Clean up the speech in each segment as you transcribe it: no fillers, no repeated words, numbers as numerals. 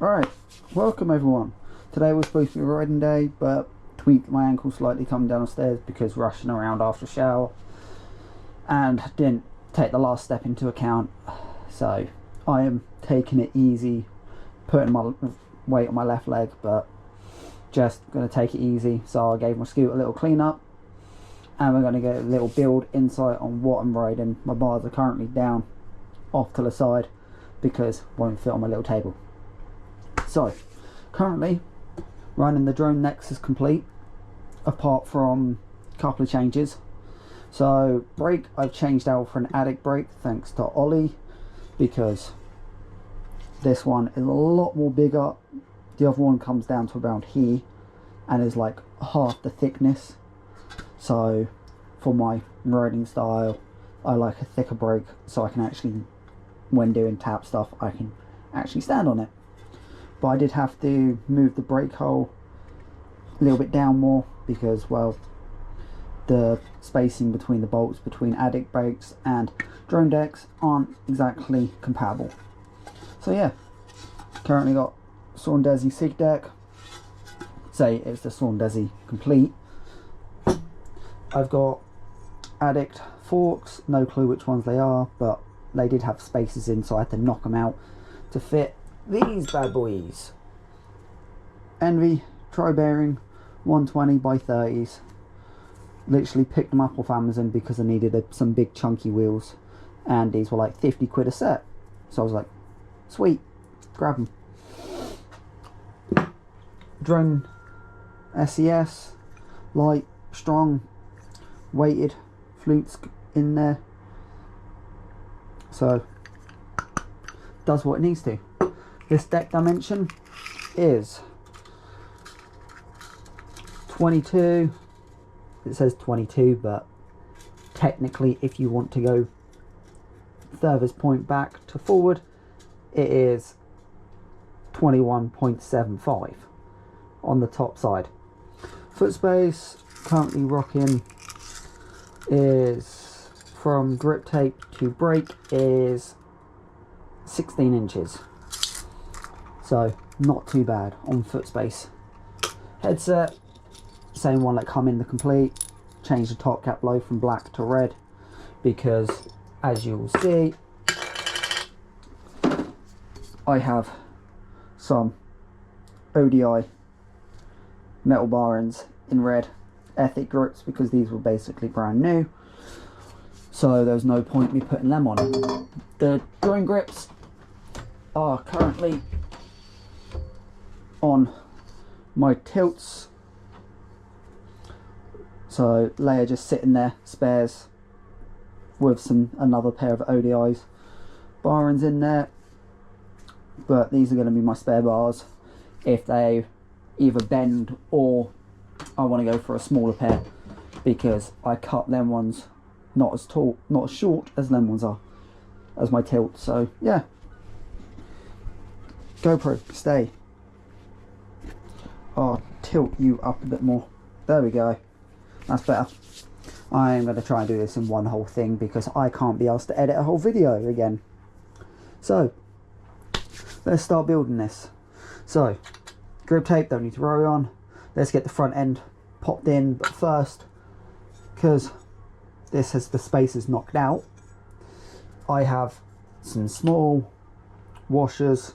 Alright, welcome everyone. Today was supposed to be a riding day, but tweaked my ankle slightly coming downstairs because rushing around after a shower and didn't take the last step into account. So I am taking it easy, putting my weight on my left leg, but just going to take it easy. So I gave my scooter a little clean up and we're going to get a little build insight on what I'm riding. My bars are currently down off to the side because won't fit on my little table. So currently running the drone Nexus complete, apart from a couple of changes. So brake, I've changed out for an Addict brake thanks to Ollie, because this one is a lot more bigger. The other one comes down to around here and is like half the thickness. So for my riding style, I like a thicker brake so I can actually, when doing tap stuff, I can actually stand on it. But I did have to move the brake hole a little bit down more because, well, the spacing between the bolts between Addict brakes and drone decks aren't exactly compatible. So yeah, currently got Saundesi Sig deck. Say it's the Saundesi complete. I've got Addict forks, no clue which ones they are, but they did have spaces in, so I had to knock them out to fit these bad boys. Envy tri-bearing 120 by 30s. Literally picked them up off Amazon because I needed some big chunky wheels, and these were like 50 quid a set. So I was like, sweet, grab them. Drone SES, light, strong, weighted, flutes in there. So does what it needs to. This deck dimension is 22. It says 22, but technically if you want to go furthest point back to forward, it is 21.75 on the top side. Foot space currently rocking is, from grip tape to brake, is 16 inches. So not too bad on foot space. Headset, same one that come in the complete. Change the top cap low from black to red because, as you will see, I have some ODI metal bar ends in red Ethic grips because these were basically brand new, so there's no point me putting them on. The drone grips are currently on my tilts, so they are just sitting there spares with another pair of ODIs bar ends in there, but these are going to be my spare bars if they either bend or I want to go for a smaller pair, because I cut them ones not as tall, not as short as them ones are as my tilt. So yeah, GoPro, stay. I'll tilt you up a bit more. There we go. That's better. I'm going to try and do this in one whole thing because I can't be asked to edit a whole video again. So let's start building this. So grip tape, don't need to worry on. Let's get the front end popped in, but first, because this has the spaces knocked out, I have some small washers,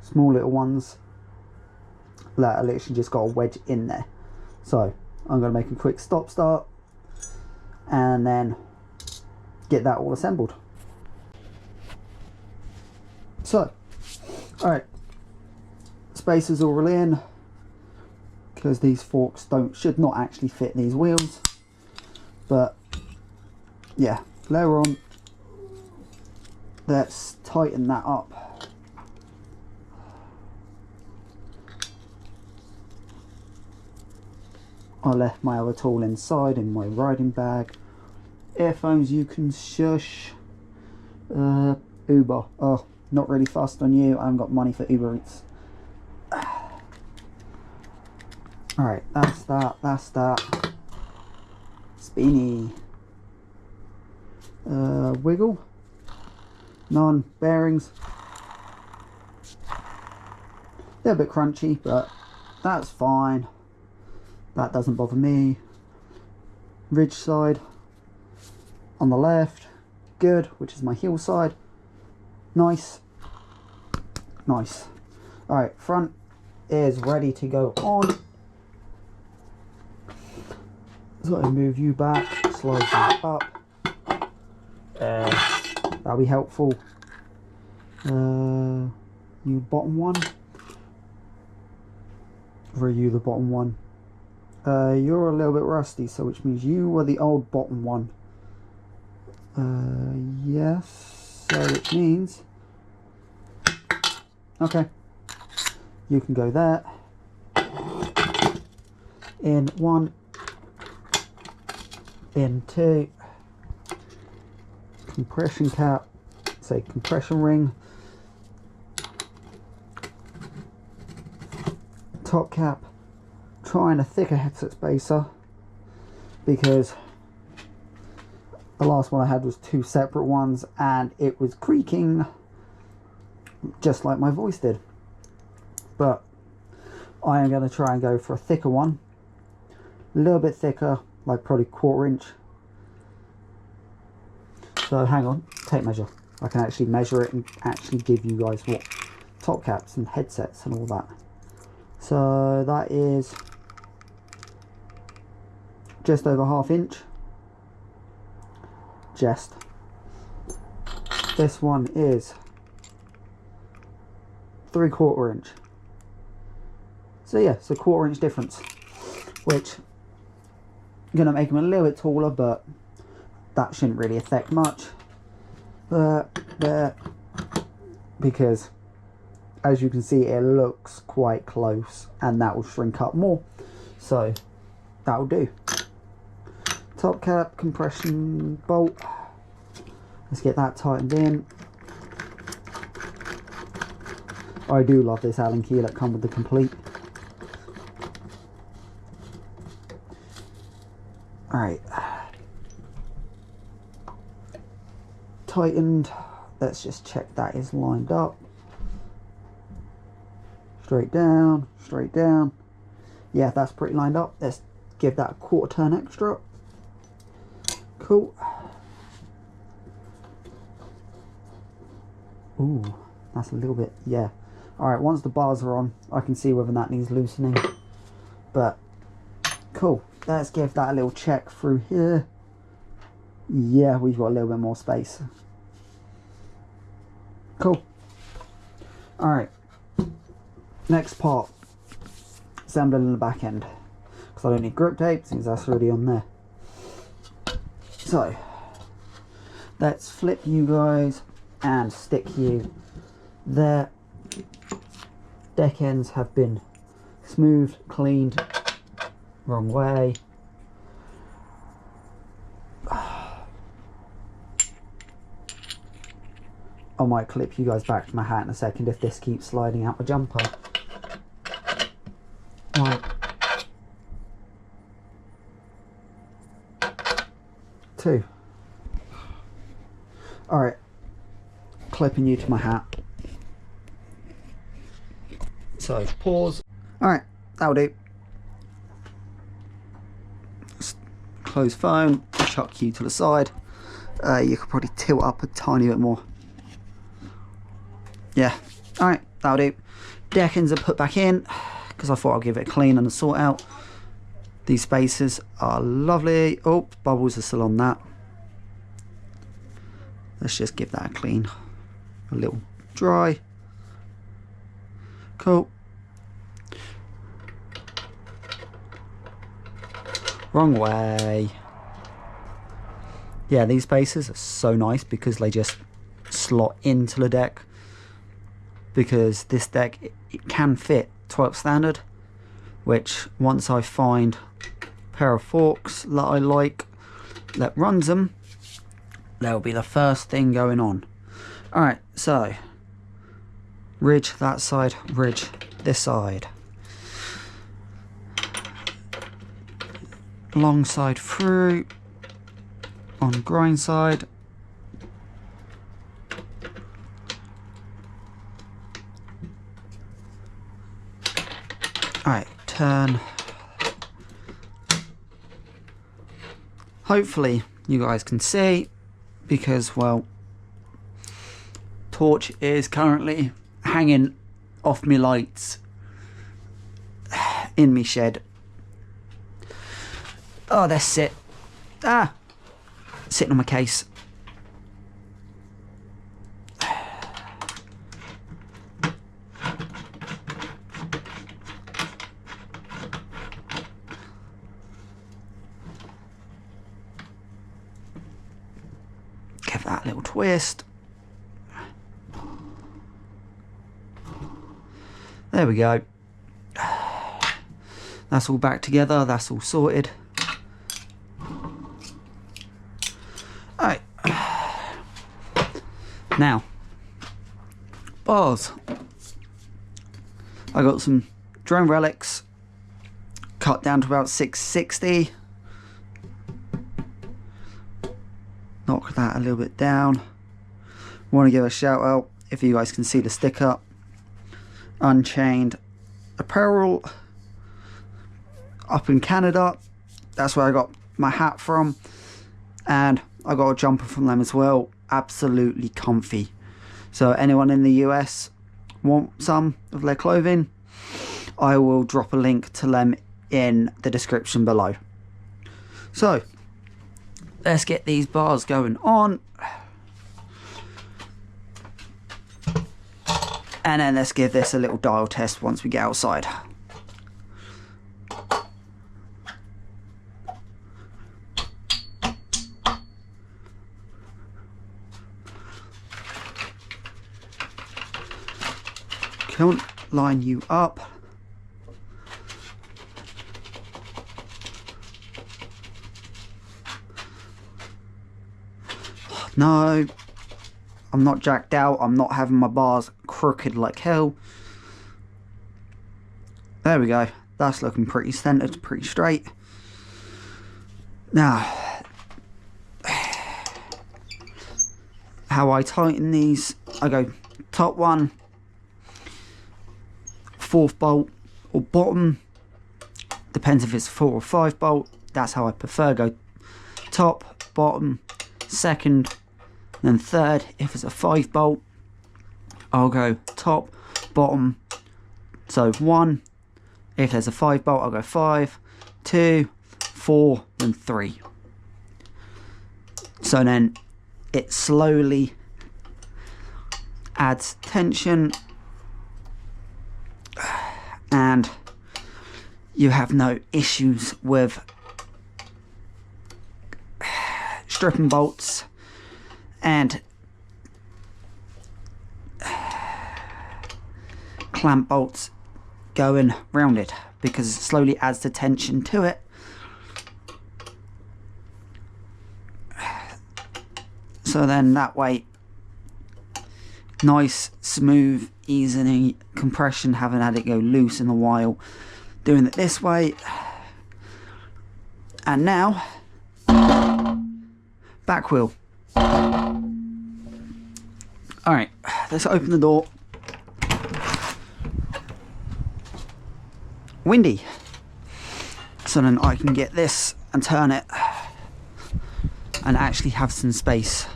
small little ones that I literally just got a wedge in there. So I'm going to make a quick stop start and then get that all assembled. So alright, spacers all in because these forks should not actually fit these wheels, but yeah, they're on. Let's tighten that up. I left my other tool inside in my riding bag. Earphones you can shush. Uber, oh, not really fussed on you, I haven't got money for Uber Eats. Alright, that's that. Spinny. Wiggle. None. Bearings. They're a bit crunchy, but that's fine. That doesn't bother me. Ridge side on the left, good, which is my heel side. Nice. Nice. Alright, front is ready to go on. So I move you back, slide you up. That'll be helpful. You bottom one. For you, the bottom one. You're a little bit rusty, so which means you were the old bottom one. Yes. So which means, okay, you can go there. In one. In two. Compression cap. Say compression ring. Top cap. Trying a thicker headset spacer because the last one I had was two separate ones and it was creaking just like my voice did. But I am going to try and go for a thicker one, a little bit thicker, like probably 1/4 inch. So hang on, tape measure. I can actually measure it and actually give you guys what top caps and headsets and all that. So that is just over 1/2 inch. Just. This one is 3/4 inch. So yeah, it's a 1/4 inch difference, which I'm gonna make them a little bit taller, but that shouldn't really affect much. Because as you can see, it looks quite close, and that will shrink up more. So that will do. Top cap, compression bolt. Let's get that tightened in. I do love this Allen key that comes with the complete. Alright. Tightened. Let's just check that is lined up. Straight down, straight down. Yeah, that's pretty lined up. Let's give that a 1/4 turn extra. Cool. Ooh, that's a little bit, yeah. Alright, once the bars are on, I can see whether that needs loosening. But, cool. Let's give that a little check through here. Yeah, we've got a little bit more space. Cool. Alright. Next part. Assembling the back end. Because I don't need grip tape since that's already on there. So, let's flip you guys and stick you there. Deck ends have been smoothed, cleaned. Wrong way. I might clip you guys back to my hat in a second if this keeps sliding out my jumper. Right. 2. Alright. Clipping you to my hat. So, pause. Alright, that'll do. Close phone, chuck you to the side. You could probably tilt up a tiny bit more. Yeah, alright, that'll do. Deck ends are put back in because I thought I'd give it a clean and a sort out. These spacers are lovely. Oh, bubbles are still on that. Let's just give that a clean. A little dry. Cool. Wrong way. Yeah, these spacers are so nice because they just slot into the deck. Because this deck, it can fit 12 standard, which once I find a pair of forks that I like that runs them, that'll be the first thing going on. Alright, so ridge that side, ridge this side. Long side through, on grind side. Alright, turn. Hopefully you guys can see, because, well, torch is currently hanging off me lights in me shed. Oh, that's it. Sitting on my case. Give that a little twist. There we go. That's all back together, that's all sorted. Alright. Now, bars. I got some drone relics, cut down to about 660. Knock that a little bit down. Want to give a shout out, if you guys can see the sticker, Unchained Apparel up in Canada. That's where I got my hat from, and I got a jumper from them as well. Absolutely comfy. So anyone in the US want some of their clothing, I will drop a link to them in the description below. So let's get these bars going on, and then let's give this a little dial test once we get outside. Can't line you up. No, I'm not jacked out. I'm not having my bars crooked like hell. There we go. That's looking pretty centered, pretty straight. Now, how I tighten these, I go top one, 4th bolt, or bottom, depends if it's 4 or 5 bolt. That's how I prefer. Go top, bottom, 2nd, then 3rd. If it's a 5 bolt, I'll go top, bottom, so 1. If there's a 5 bolt, I'll go 5, 2, 4, then 3. So then it slowly adds tension, and you have no issues with stripping bolts and clamp bolts going round it, because it slowly adds the tension to it. So then that way, nice, smooth, easy compression, haven't had it go loose in a while. Doing it this way. And now, back wheel. Alright, let's open the door. Windy. So then I can get this and turn it and actually have some space.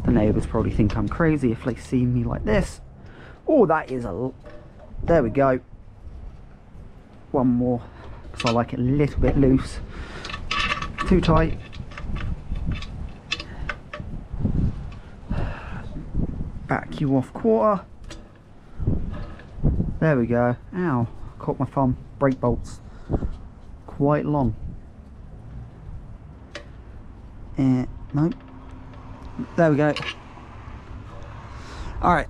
The neighbours probably think I'm crazy if they see me like this. Oh, that is a... There we go. One more, because I like it a little bit loose. Too tight. Back you off 1/4. There we go. Ow, caught my thumb. Brake bolts. Quite long. Nope. There we go. Alright,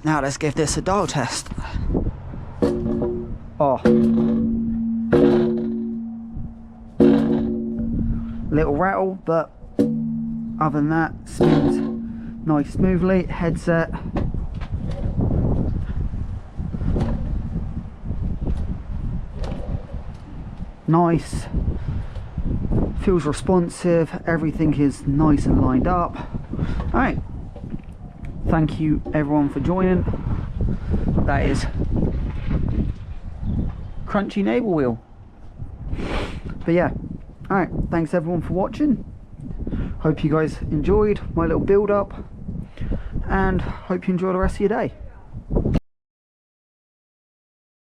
now let's give this a dial test. Oh. Little rattle, but other than that, spins nice smoothly. Headset. Nice. Feels responsive. Everything is nice and lined up. Alright. thank you everyone for joining. That is Crunchy Neighbour Wheel. But yeah, alright, thanks everyone for watching. Hope you guys enjoyed my little build up, and hope you enjoy the rest of your day.